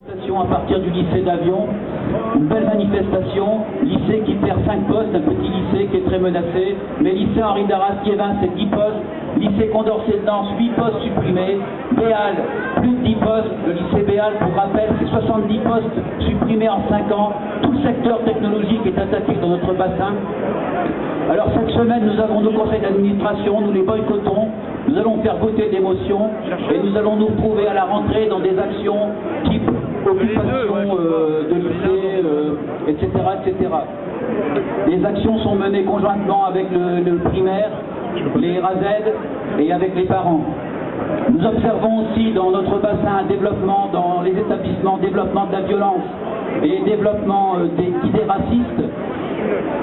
À partir du lycée d'Avion, une belle manifestation, lycée qui perd 5 postes, un petit lycée qui est très menacé, mais lycée Henri d'Arras-Liévin c'est 10 postes, lycée Condorcet-Lens 8 postes supprimés, Béal plus de 10 postes, le lycée Béal pour rappel c'est 70 postes supprimés en 5 ans, tout le secteur technologique est attaqué dans notre bassin. Alors cette semaine nous avons nos conseils d'administration, nous les boycottons, nous allons faire voter des motions et nous allons nous retrouver à la rentrée dans des actions type occupation de lycée, etc., etc. Les actions sont menées conjointement avec le primaire, les RAZ et avec les parents. Nous observons aussi dans notre bassin un développement dans les établissements, développement de la violence et développement des idées racistes.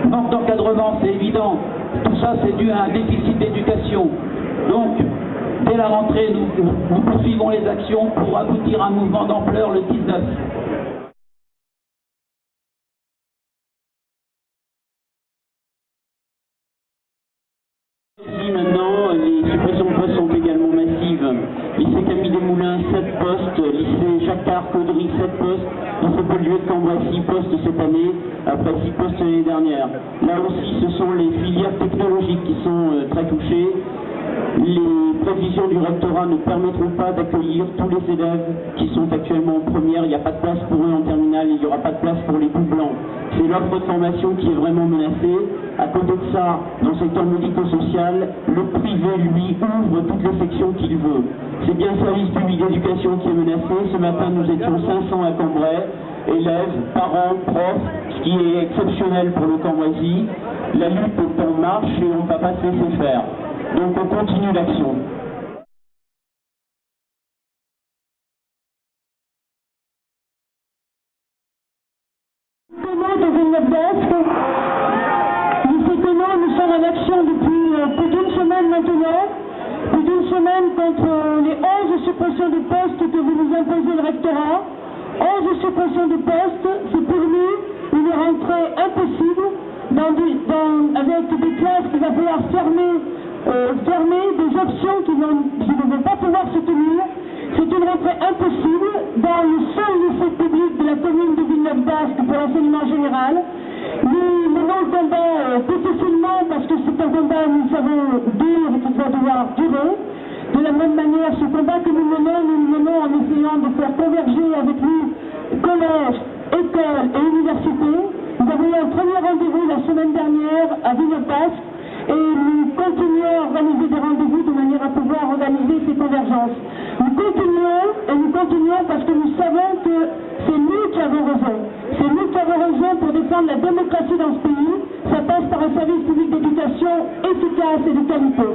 Manque d'encadrement, c'est évident. Tout ça, c'est dû à un déficit d'éducation. Donc, dès la rentrée, nous poursuivons les actions pour aboutir à un mouvement d'ampleur le 19. Ici maintenant, les suppressions de postes sont également massives. Lycée Camille Desmoulins, 7 postes, lycée Jacquard-Caudry, 7 postes, lycée Paul-Vieux de Cambrai, 6 postes cette année, après 6 postes l'année dernière. Là aussi, ce sont les filières technologiques qui sont très touchées. Les prévisions du rectorat ne permettront pas d'accueillir tous les élèves qui sont actuellement en première. Il n'y a pas de place pour eux en terminale, il n'y aura pas de place pour les bouts blancs. C'est l'offre de formation qui est vraiment menacée. À côté de ça, dans le secteur médico-social, le privé, lui, ouvre toutes les sections qu'il veut. C'est bien le service public d'éducation qui est menacé. Ce matin, nous étions 500 à Cambrai, élèves, parents, profs, ce qui est exceptionnel pour le Cambrésis. La lutte est en marche et on ne va pas se laisser faire. Donc on continue l'action. De Villeneuve-d'Ascq, lycée Ténor, nous sommes en action depuis plus d'une semaine maintenant, plus d'une semaine contre les 11 suppressions de postes que vous nous imposez le rectorat. 11 suppressions de postes, c'est pour nous une rentrée impossible avec des classes qu'il va falloir fermer, des options qui ne vont pas pouvoir se tenir. C'est une rentrée impossible dans le seul lycée public de la commune de Villeneuve-d'Ascq pour l'enseignement général. Nous menons le combat difficilement parce que c'est un combat, nous savons, dur et qui va devoir durer. De la même manière, ce combat que nous le menons en essayant de faire converger avec nous collèges, écoles et universités. Nous avons eu un premier rendez-vous la semaine dernière à Villeneuve-d'Ascq et nous continuons à organiser des rendez-vous de manière à pouvoir organiser ces convergences. Nous continuons parce que nous savons que c'est nous qui avons raison. C'est nous qui avons raison pour défendre la démocratie dans ce pays. Ça passe par un service public d'éducation efficace et de qualité.